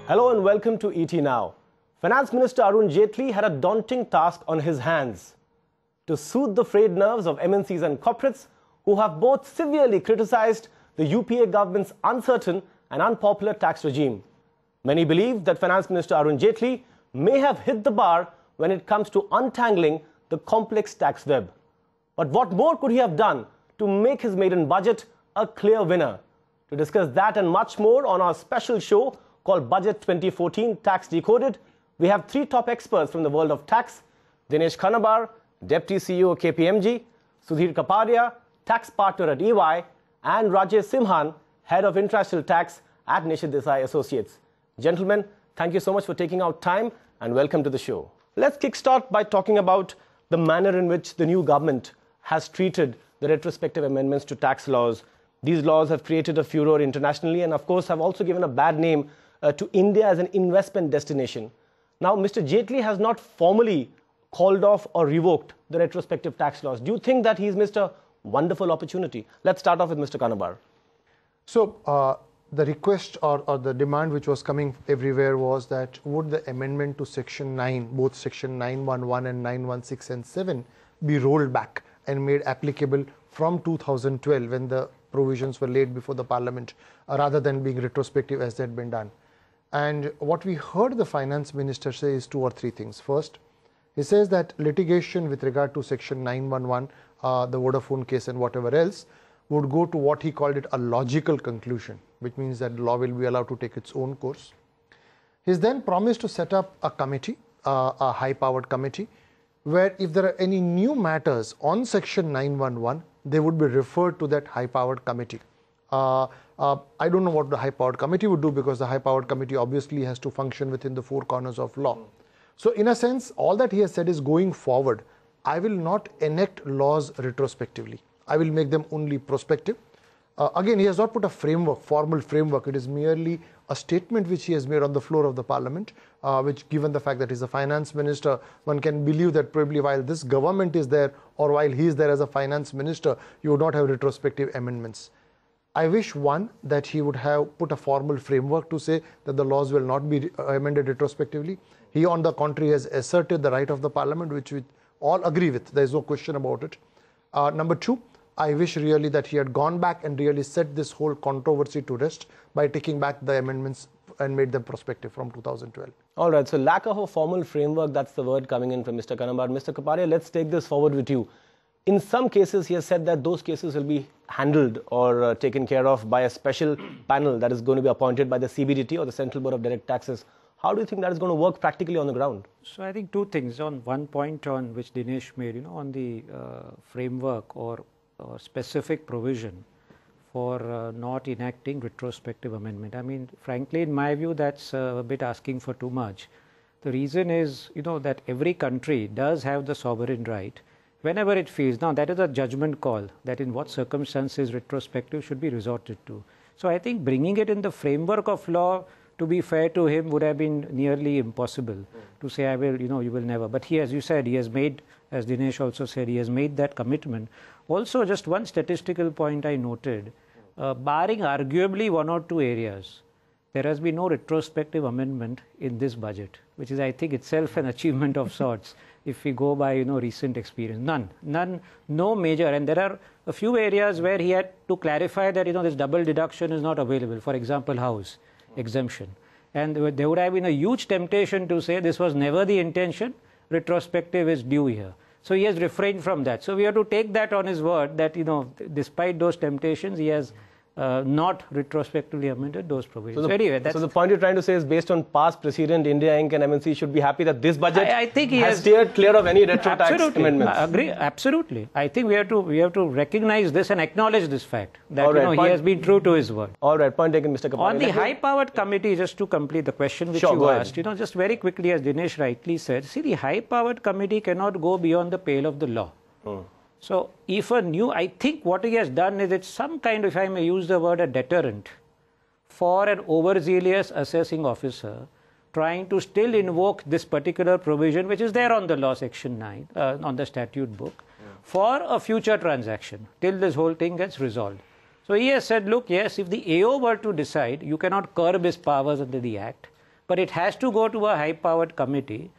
Hello and welcome to ET Now. Finance Minister Arun Jaitley had a daunting task on his hands to soothe the frayed nerves of MNCs and corporates who have both severely criticized the UPA government's uncertain and unpopular tax regime. Many believe that Finance Minister Arun Jaitley may have hit the bar when it comes to untangling the complex tax web. But what more could he have done to make his maiden budget a clear winner? To discuss that and much more on our special show called Budget 2014 Tax Decoded, we have three top experts from the world of tax: Dinesh Khannabar, Deputy CEO KPMG, Sudhir Kapadia, tax partner at EY, and Rajesh Simhan, Head of International Tax at Nishit Desai Associates. Gentlemen, thank you so much for taking out time and welcome to the show. Let's kickstart by talking about the manner in which the new government has treated the retrospective amendments to tax laws. These laws have created a furor internationally and, of course, have also given a bad name to India as an investment destination. Now, Mr. Jaitley has not formally called off or revoked the retrospective tax laws. Do you think that he's missed a wonderful opportunity? Let's start off with Mr. Khannabar. So, the request or the demand which was coming everywhere was that would the amendment to Section 9, both Section 911 and 916 and 7, be rolled back and made applicable from 2012 when the provisions were laid before the Parliament, rather than being retrospective as they had been done. And what we heard the Finance Minister say is two or three things. First, he says that litigation with regard to Section 911, the Vodafone case and whatever else, would go to what he called it a logical conclusion, which means that the law will be allowed to take its own course. He's then promised to set up a committee, a high-powered committee, where if there are any new matters on Section 911, they would be referred to that high-powered committee. I don't know what the high-powered committee would do, because the high-powered committee obviously has to function within the four corners of law. So in a sense, all that he has said is, going forward, I will not enact laws retrospectively. I will make them only prospective. Again, he has not put a framework, formal framework. It is merely a statement which he has made on the floor of the Parliament, which, given the fact that he's a finance minister, one can believe that probably while this government is there, or while he is there as a finance minister, you would not have retrospective amendments. I wish, one, that he would have put a formal framework to say that the laws will not be amended retrospectively. He, on the contrary, has asserted the right of the Parliament, which we all agree with. There is no question about it. Number two, I wish really that he had gone back and really set this whole controversy to rest by taking back the amendments and made them prospective from 2012. All right, so lack of a formal framework, that's the word coming in from Mr. Khannabar. Mr. Kapadia, let's take this forward with you. In some cases, he has said that those cases will be handled or taken care of by a special panel that is going to be appointed by the CBDT or the Central Board of Direct Taxes. How do you think that is going to work practically on the ground? So I think two things. On one point on which Dinesh made, on the framework or specific provision for not enacting retrospective amendment. I mean, frankly, in my view, that's a bit asking for too much. The reason is, that every country does have the sovereign right, whenever it feels. Now, that is a judgment call, that in what circumstances retrospective should be resorted to. So I think bringing it in the framework of law, to be fair to him, would have been nearly impossible to say, I will, you will never. But he, as you said, he has made, as Dinesh also said, he has made that commitment. Also, just one statistical point I noted, barring arguably one or two areas, there has been no retrospective amendment in this budget, which is, I think, itself an achievement of sorts, if we go by, recent experience. None, no major. And there are a few areas where he had to clarify that, this double deduction is not available. For example, house exemption. And there would have been a huge temptation to say this was never the intention, retrospective is due here. So he has refrained from that. So we have to take that on his word that, despite those temptations, he has not retrospectively amended those provisions. So anyway, so the point you're trying to say is, based on past precedent, India Inc. and MNC should be happy that this budget I think he has steered clear of any retro tax amendments. I agree, absolutely. I think we have to recognize this and acknowledge this fact that he has been true to his word. All right, point taken, Mr. Kapadia. On the high-powered committee, just to complete the question which you asked, just very quickly, as Dinesh rightly said, see, the high-powered committee cannot go beyond the pale of the law. So, if I think what he has done is it's some kind of, if I may use the word, a deterrent for an overzealous assessing officer trying to still invoke this particular provision, which is there on the law, Section 9, on the statute book, for a future transaction till this whole thing gets resolved. So he has said, look, yes, if the AO were to decide, you cannot curb his powers under the Act, but it has to go to a high-powered committee.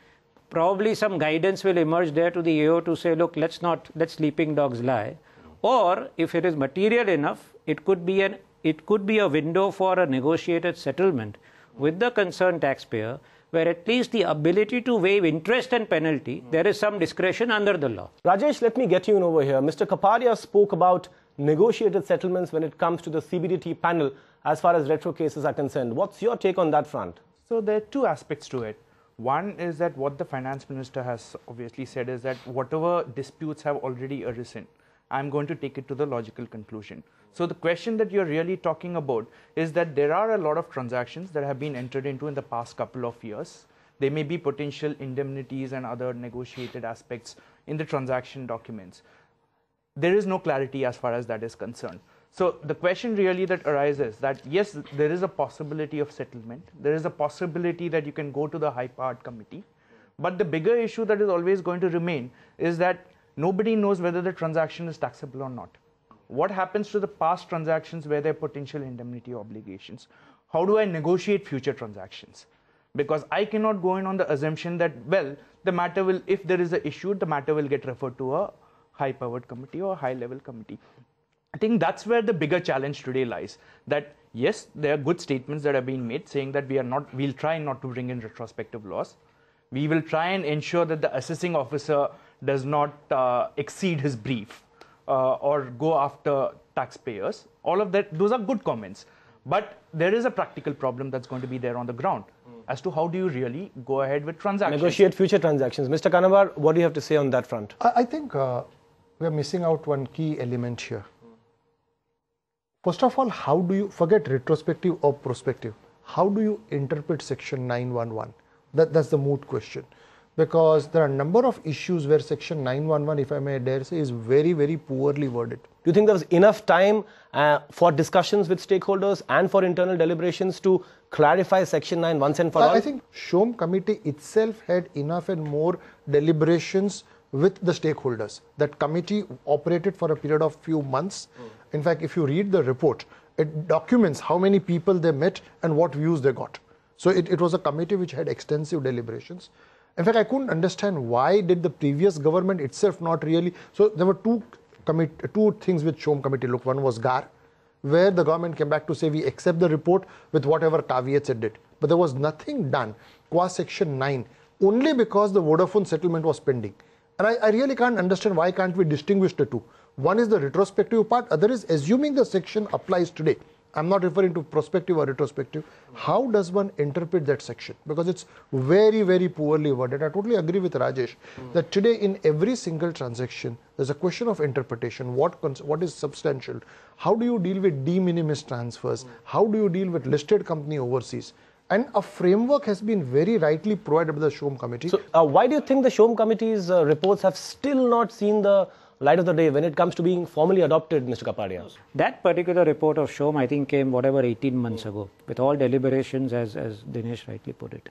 Probably some guidance will emerge there to the AO to say, look, let sleeping dogs lie. Or if it is material enough, it could be a window for a negotiated settlement with the concerned taxpayer, where at least the ability to waive interest and penalty, there is some discretion under the law. Rajesh, let me get you in over here. Mr. Kapadia spoke about negotiated settlements when it comes to the CBDT panel as far as retro cases are concerned. What's your take on that front? So there are two aspects to it. One is that what the finance minister has obviously said is that whatever disputes have already arisen, I'm going to take it to the logical conclusion. So the question that you're really talking about is that there are a lot of transactions that have been entered into in the past couple of years. There may be potential indemnities and other negotiated aspects in the transaction documents. There is no clarity as far as that is concerned. So the question really that arises that yes, there is a possibility of settlement. There is a possibility that you can go to the high-powered committee. But the bigger issue that is always going to remain is that nobody knows whether the transaction is taxable or not. What happens to the past transactions where there are potential indemnity obligations? How do I negotiate future transactions? Because I cannot go in on the assumption that, well, the matter will, if there is an issue, the matter will get referred to a high-powered committee or high-level committee. I think that's where the bigger challenge today lies. That yes, there are good statements that are being made saying that we'll try not to bring in retrospective laws. We will try and ensure that the assessing officer does not exceed his brief or go after taxpayers. All of that, those are good comments. But there is a practical problem that's going to be there on the ground as to how do you really go ahead with transactions. Negotiate future transactions. Mr. Kanabar, what do you have to say on that front? I think we are missing out one key element here. First of all, how do you, forget retrospective or prospective, how do you interpret section 911? That's the moot question. Because there are a number of issues where section 911, if I may dare say, is very, very poorly worded. Do you think there was enough time for discussions with stakeholders and for internal deliberations to clarify section 9 once and for all? I think SHOM committee itself had enough and more deliberations with the stakeholders. That committee operated for a period of few months. In fact, if you read the report, it documents how many people they met and what views they got. So it was a committee which had extensive deliberations. In fact, I couldn't understand why did the previous government itself not really. So there were two things which SHOM committee looked. One was GAR, where the government came back to say we accept the report with whatever caveats it did. But there was nothing done qua section 9 only because the Vodafone settlement was pending. And I really can't understand why can't we distinguish the two. One is the retrospective part, other is assuming the section applies today. I'm not referring to prospective or retrospective. How does one interpret that section? Because it's very, very poorly worded. I totally agree with Rajesh that today in every single transaction, there's a question of interpretation. What is substantial? How do you deal with de minimis transfers? How do you deal with listed company overseas? And a framework has been very rightly provided by the SHOM committee. So why do you think the SHOM committee's reports have still not seen the light of the day when it comes to being formally adopted, Mr. Kapadia? That particular report of SHOM, I think, came 18 months ago, with all deliberations, as Dinesh rightly put it.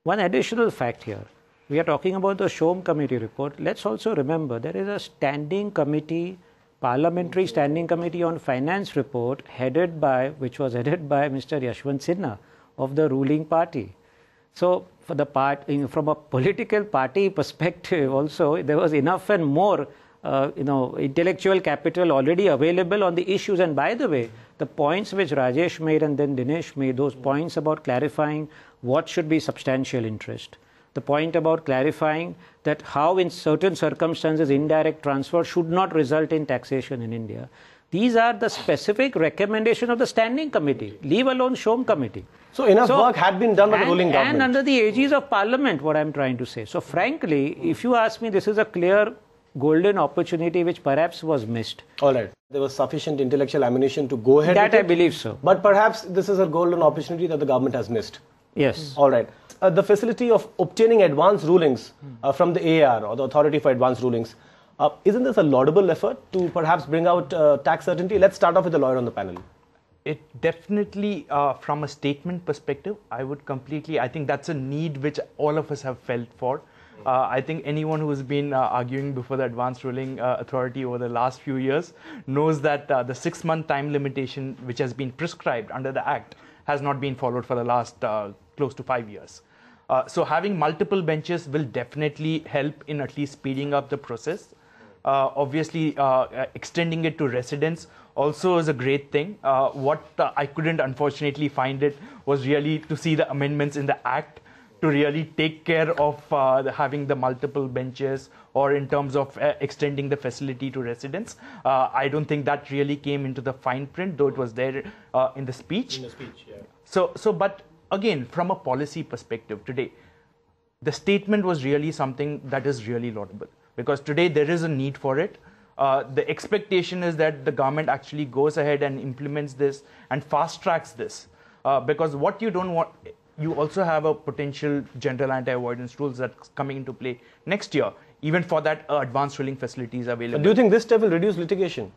One additional fact here, we are talking about the SHOM committee report. Let's also remember there is a standing committee, parliamentary standing committee on finance report which was headed by Mr. Yashwant Sinha of the ruling party. So for the from a political party perspective also, there was enough and more intellectual capital already available on the issues. And by the way, the points which Rajesh made and then Dinesh made, those points about clarifying what should be substantial interest, the point about clarifying that how in certain circumstances indirect transfer should not result in taxation in India. These are the specific recommendation of the standing committee, leave alone SHOM committee. So enough work had been done by the ruling government. And under the aegis of parliament, what I'm trying to say. So frankly, if you ask me, this is a clear golden opportunity which perhaps was missed. All right. There was sufficient intellectual ammunition to go ahead with it. That I believe so. But perhaps this is a golden opportunity that the government has missed. Yes. All right. The facility of obtaining advance rulings from the AAR or the Authority for Advance Rulings, isn't this a laudable effort to perhaps bring out tax certainty? Let's start off with the lawyer on the panel. It definitely, from a statement perspective, I think that's a need which all of us have felt for. I think anyone who has been arguing before the Advanced Ruling Authority over the last few years knows that the 6-month time limitation which has been prescribed under the Act has not been followed for the last close to 5 years. So having multiple benches will definitely help in at least speeding up the process. Obviously, extending it to residents also is a great thing. What I couldn't unfortunately find it was really to see the amendments in the Act to really take care of having the multiple benches or in terms of extending the facility to residents. I don't think that really came into the fine print, though it was there in the speech. So, but again, from a policy perspective today, the statement was really something that is really laudable, because today there is a need for it. The expectation is that the government actually goes ahead and implements this and fast tracks this, because what you don't want, you also have a potential general anti-avoidance rules that's coming into play next year. Even for that, advanced ruling facilities available. But do you think this step will reduce litigation?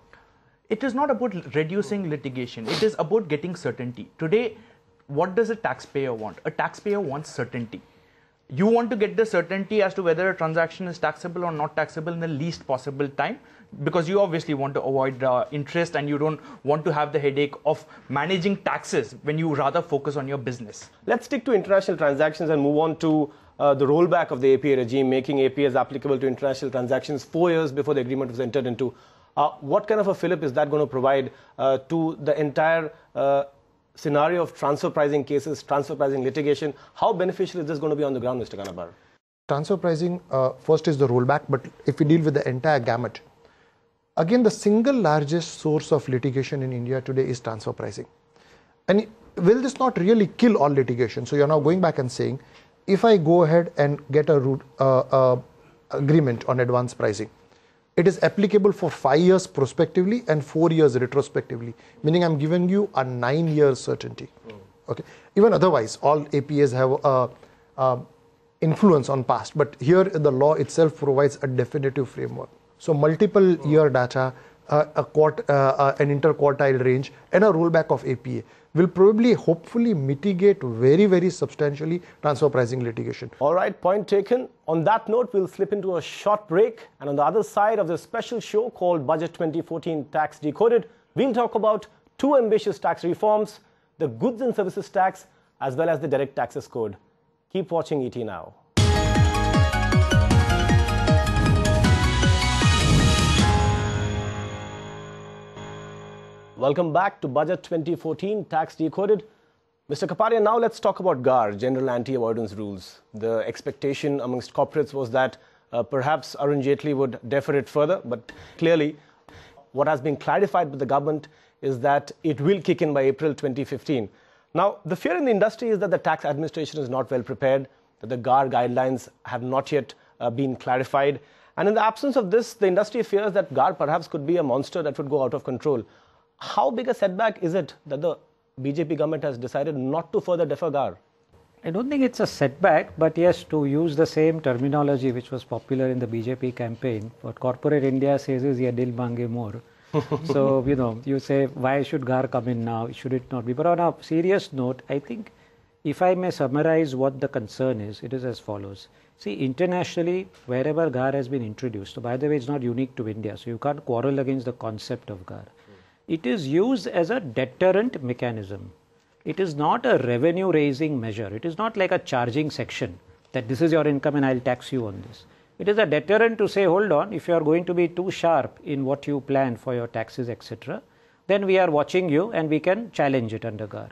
It is not about reducing litigation. It is about getting certainty. Today, what does a taxpayer want? A taxpayer wants certainty. You want to get the certainty as to whether a transaction is taxable or not taxable in the least possible time, because you obviously want to avoid interest and you don't want to have the headache of managing taxes when you rather focus on your business. Let's stick to international transactions and move on to the rollback of the APA regime, making APAs applicable to international transactions 4 years before the agreement was entered into. What kind of a fillip is that going to provide to the entire scenario of transfer pricing cases, transfer pricing litigation? How beneficial is this going to be on the ground, Mr. Kanabar? Transfer pricing, first is the rollback, but if we deal with the entire gamut, again, the single largest source of litigation in India today is transfer pricing. And will this not really kill all litigation? So you're now going back and saying, if I go ahead and get a agreement on advance pricing, it is applicable for 5 years prospectively and 4 years retrospectively, meaning I'm giving you a 9-year certainty. Okay. Even otherwise, all APAs have influence on past, but here the law itself provides a definitive framework. So multiple year data, an interquartile range, and a rollback of APA will probably, hopefully, mitigate very, very substantially transfer pricing litigation. All right, point taken. On that note, we'll slip into a short break. And on the other side of this special show called Budget 2014 Tax Decoded, we'll talk about 2 ambitious tax reforms, the Goods and Services Tax, as well as the Direct Taxes Code. Keep watching ET Now. Welcome back to Budget 2014 Tax Decoded. Mr. Kapadia, now let's talk about GAR, General Anti-Avoidance Rules. The expectation amongst corporates was that perhaps Arun Jaitley would defer it further, but clearly what has been clarified by the government is that it will kick in by April 2015. Now, the fear in the industry is that the tax administration is not well prepared, that the GAR guidelines have not yet been clarified. And in the absence of this, the industry fears that GAR perhaps could be a monster that would go out of control. How big a setback is it that the BJP government has decided not to further defer GAR? I don't think it's a setback, but yes, to use the same terminology which was popular in the BJP campaign, what corporate India says is, "Ye dil mange more." So, you say, why should GAR come in now? Should it not be? But on a serious note, I think if I may summarize what the concern is, it is as follows. See, internationally, wherever GAR has been introduced, so by the way, it's not unique to India, so you can't quarrel against the concept of GAR. It is used as a deterrent mechanism. It is not a revenue raising measure. It is not like a charging section that this is your income and I'll tax you on this. It is a deterrent to say, hold on, if you are going to be too sharp in what you plan for your taxes, etc., then we are watching you and we can challenge it under GAR.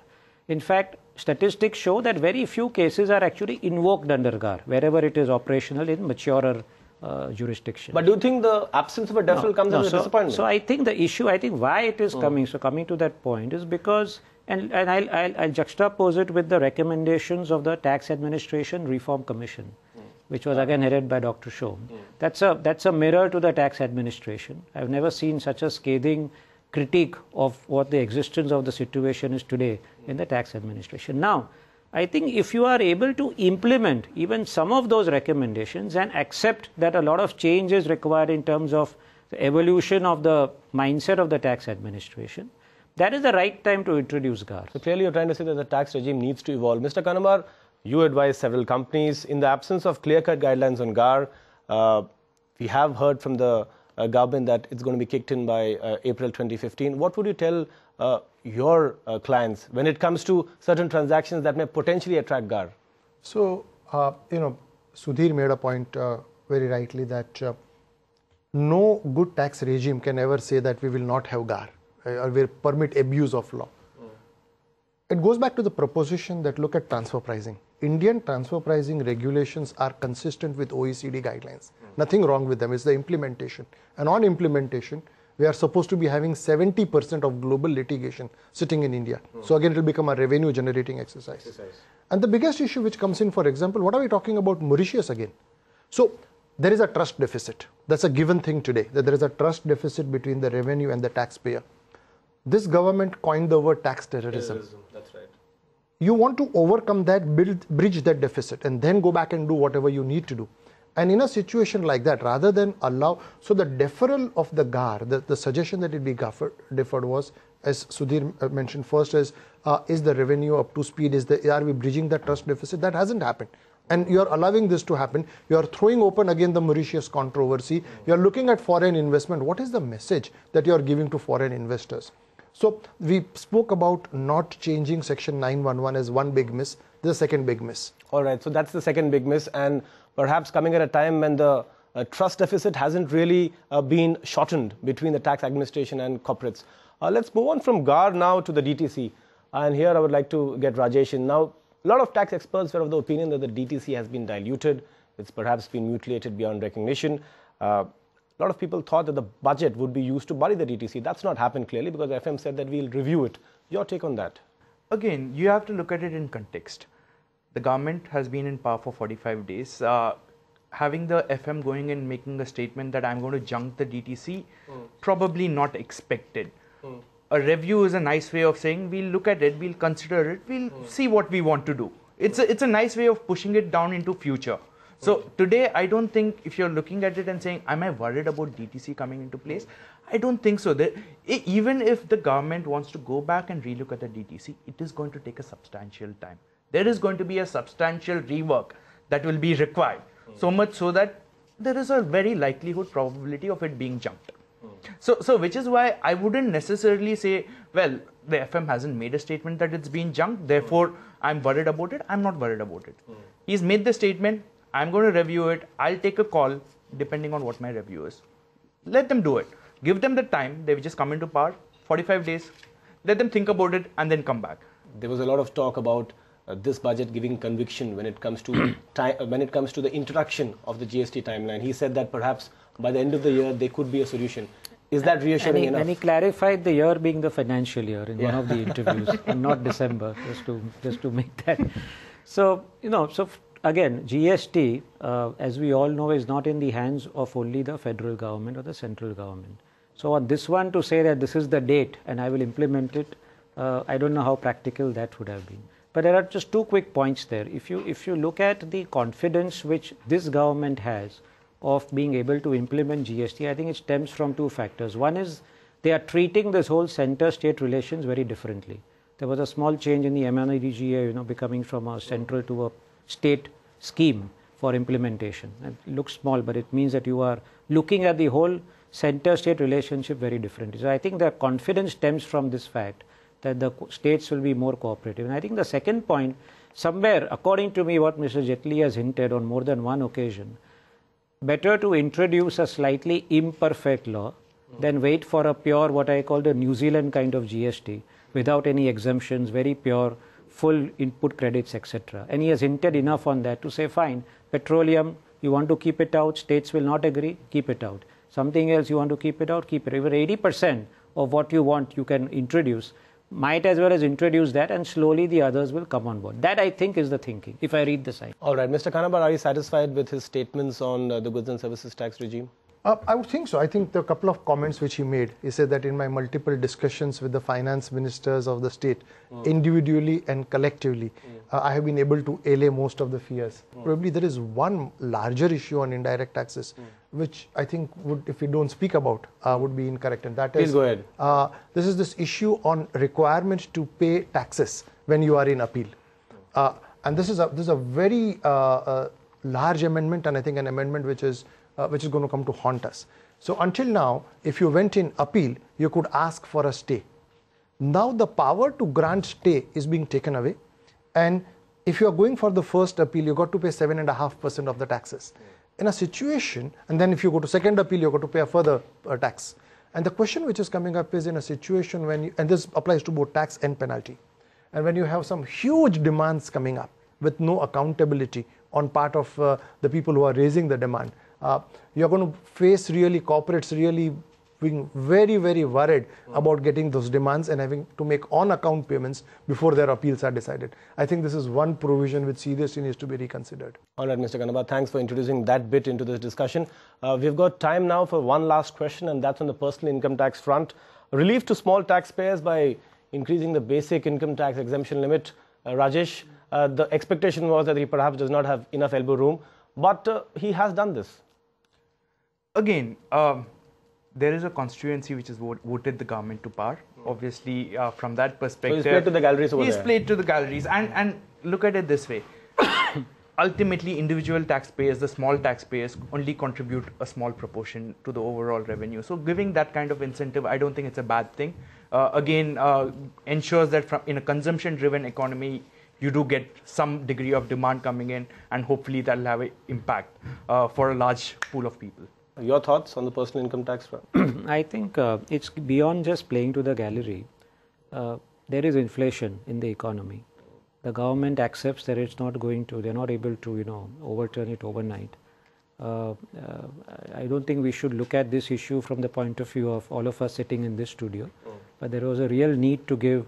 In fact, statistics show that very few cases are actually invoked under GAR, wherever it is operational in maturer jurisdiction. But do you think the absence of a deferral comes as a disappointment? So I think the issue, why it is coming, so coming to that point is because, and I'll juxtapose it with the recommendations of the Tax Administration Reform Commission, which was again headed by Dr. Shom. That's a mirror to the tax administration. I've never seen such a scathing critique of what the existence of the situation is today in the tax administration. Now, I think if you are able to implement even some of those recommendations and accept that a lot of change is required in terms of the evolution of the mindset of the tax administration, that is the right time to introduce GAR. So clearly you're trying to say that the tax regime needs to evolve. Mr. Kanabar, you advise several companies. In the absence of clear-cut guidelines on GAR, we have heard from the government that it's going to be kicked in by April 2015. What would you tell your clients when it comes to certain transactions that may potentially attract GAR? So, Sudhir made a point very rightly that no good tax regime can ever say that we will not have GAR or will permit abuse of law. It goes back to the proposition that look at transfer pricing. Indian transfer pricing regulations are consistent with OECD guidelines. Nothing wrong with them, it's the implementation. And on implementation, we are supposed to be having 70% of global litigation sitting in India. So again, it will become a revenue generating exercise. And the biggest issue which comes in, for example, what are we talking about Mauritius again? So there is a trust deficit. That's a given thing today, that there is a trust deficit between the revenue and the taxpayer. This government coined the word tax terrorism. That's right. You want to overcome that, bridge that deficit, and then go back and do whatever you need to do. And in a situation like that, rather than allow, so the deferral of the GAR, the suggestion that it be deferred was, as Sudhir mentioned first, is the revenue up to speed? Are we bridging that trust deficit? That hasn't happened. And you are allowing this to happen. You are throwing open again the Mauritius controversy. You are looking at foreign investment. What is the message that you are giving to foreign investors? So we spoke about not changing Section 911 as one big miss. This is the second big miss. All right, so that's the second big miss, and perhaps coming at a time when the trust deficit hasn't really been shortened between the tax administration and corporates. Let's move on from GAR now to the DTC. And here I would like to get Rajesh in. Now, a lot of tax experts were of the opinion that the DTC has been diluted. It's perhaps been mutilated beyond recognition. A lot of people thought that the budget would be used to bury the DTC. That's not happened clearly because FM said that we'll review it. Your take on that? Again, you have to look at it in context. The government has been in power for 45 days. Having the FM going and making a statement that I'm going to junk the DTC, probably not expected. A review is a nice way of saying we'll look at it, we'll consider it, we'll see what we want to do. It's a nice way of pushing it down into future. So today, I don't think if you're looking at it and saying, am I worried about DTC coming into place? I don't think so. Even if the government wants to go back and relook at the DTC, it is going to take a substantial time. There is going to be a substantial rework that will be required. So much so that there is a very likelihood probability of it being jumped. So which is why I wouldn't necessarily say, well, the FM hasn't made a statement that it's been junked, therefore I'm worried about it. I'm not worried about it. He's made the statement, I'm going to review it, I'll take a call depending on what my review is. Let them do it. Give them the time, they've just come into power, 45 days. Let them think about it and then come back. There was a lot of talk about this budget giving conviction when it comes to the introduction of the GST timeline. He said that perhaps by the end of the year there could be a solution. Is that reassuring enough? And he clarified the year being the financial year in one of the interviews and not December, just to make that. So, again, GST, as we all know, is not in the hands of only the federal government or the central government. So on this one, to say that this is the date and I will implement it, I don't know how practical that would have been. But there are just two quick points there. If you look at the confidence which this government has of being able to implement GST, I think it stems from two factors. One is they are treating this whole center-state relations very differently. There was a small change in the MNREGA, becoming from a central to a state scheme for implementation. It looks small, but it means that you are looking at the whole center-state relationship very differently. So I think the confidence stems from this fact that the states will be more cooperative. And I think the second point, somewhere, according to me, what Mr. Jaitley has hinted on more than one occasion, better to introduce a slightly imperfect law than wait for a pure, what I call the New Zealand kind of GST, without any exemptions, very pure, full input credits, etc. And he has hinted enough on that to say, fine, petroleum, you want to keep it out, states will not agree, keep it out. Something else you want to keep it out, keep it. Even 80% of what you want, you can introduce. Might as well as introduce that, and slowly the others will come on board. That, I think, is the thinking, if I read the sign. All right. Mr. Kanabar, are you satisfied with his statements on the goods and services tax regime? I would think so. I think the couple of comments which he made, he said that in my multiple discussions with the finance ministers of the state, individually and collectively, I have been able to allay most of the fears. Probably there is one larger issue on indirect taxes, which I think would, if we don't speak about, would be incorrect. And that Please go ahead. This is this issue on requirement to pay taxes when you are in appeal. And this is a very large amendment, and I think an amendment which is going to come to haunt us. So until now, if you went in appeal, you could ask for a stay. Now the power to grant stay is being taken away, and if you are going for the first appeal, you got to pay 7.5% of the taxes. In a situation, and then if you go to second appeal, you got to pay a further tax. And the question which is coming up is in a situation when, and this applies to both tax and penalty, and when you have some huge demands coming up with no accountability on part of the people who are raising the demand, you're going to face really corporates really being very, very worried about getting those demands and having to make on-account payments before their appeals are decided. I think this is one provision which seriously needs to be reconsidered. All right, Mr. Ganaba, thanks for introducing that bit into this discussion. We've got time now for one last question, and that's on the personal income tax front. Relief to small taxpayers by increasing the basic income tax exemption limit. Rajesh, the expectation was that he perhaps does not have enough elbow room, but he has done this. Again, there is a constituency which has voted the government to power. Obviously, from that perspective, so he's played to the galleries over there. He's played to the galleries, and look at it this way. Ultimately, individual taxpayers, the small taxpayers, only contribute a small proportion to the overall revenue. So giving that kind of incentive, I don't think it's a bad thing. Again, ensures that in a consumption-driven economy, you do get some degree of demand coming in, and hopefully that will have an impact for a large pool of people. Your thoughts on the personal income tax front? I think it's beyond just playing to the gallery. There is inflation in the economy. The government accepts that it's not going to, they're not able to, overturn it overnight. I don't think we should look at this issue from the point of view of all of us sitting in this studio, but there was a real need to give,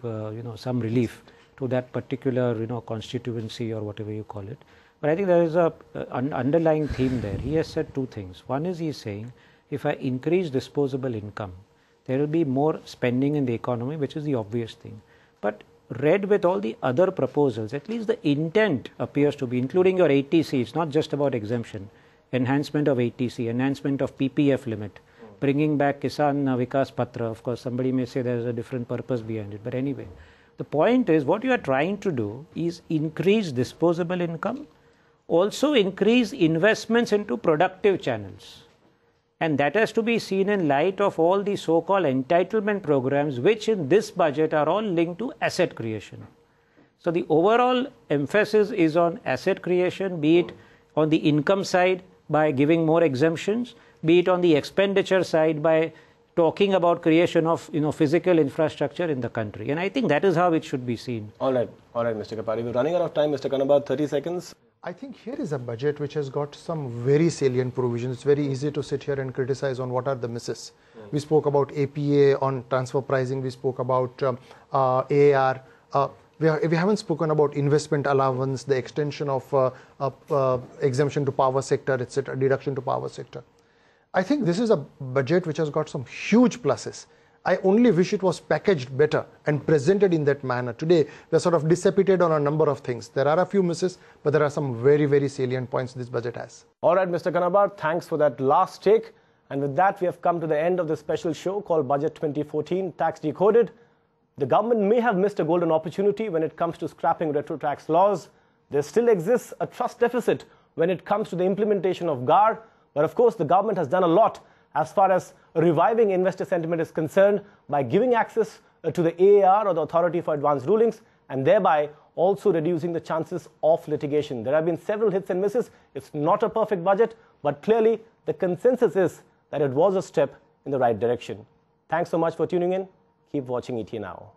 some relief to that particular, constituency or whatever you call it. But I think there is an underlying theme there. He has said two things. One is he's saying, if I increase disposable income, there will be more spending in the economy, which is the obvious thing. But read with all the other proposals, at least the intent appears to be, including your ATC, it's not just about exemption, enhancement of ATC, enhancement of PPF limit, bringing back Kisan Vikas Patra. Of course, somebody may say there is a different purpose behind it. But anyway, the point is what you are trying to do is increase disposable income, also increase investments into productive channels. And that has to be seen in light of all the so-called entitlement programs, which in this budget are all linked to asset creation. So the overall emphasis is on asset creation, be it on the income side by giving more exemptions, be it on the expenditure side by talking about creation of physical infrastructure in the country. And I think that is how it should be seen. All right, Mr. Kapari. We're running out of time. Mr. Kanaba, 30 seconds. I think here is a budget which has got some very salient provisions. It's very easy to sit here and criticize on what are the misses. We spoke about APA on transfer pricing. We spoke about AAR. We haven't spoken about investment allowance, the extension of exemption to power sector, etc., deduction to power sector. I think this is a budget which has got some huge pluses. I only wish it was packaged better and presented in that manner. Today, we're sort of dissipated on a number of things. There are a few misses, but there are some very, very salient points this budget has. All right, Mr. Kanabar, thanks for that last take. And with that, we have come to the end of the special show called Budget 2014 Tax Decoded. The government may have missed a golden opportunity when it comes to scrapping retro tax laws. There still exists a trust deficit when it comes to the implementation of GAR. But of course, the government has done a lot as far as reviving investor sentiment is concerned by giving access to the AAR or the Authority for Advanced Rulings, and thereby also reducing the chances of litigation. There have been several hits and misses. It's not a perfect budget, but clearly the consensus is that it was a step in the right direction. Thanks so much for tuning in. Keep watching ET Now.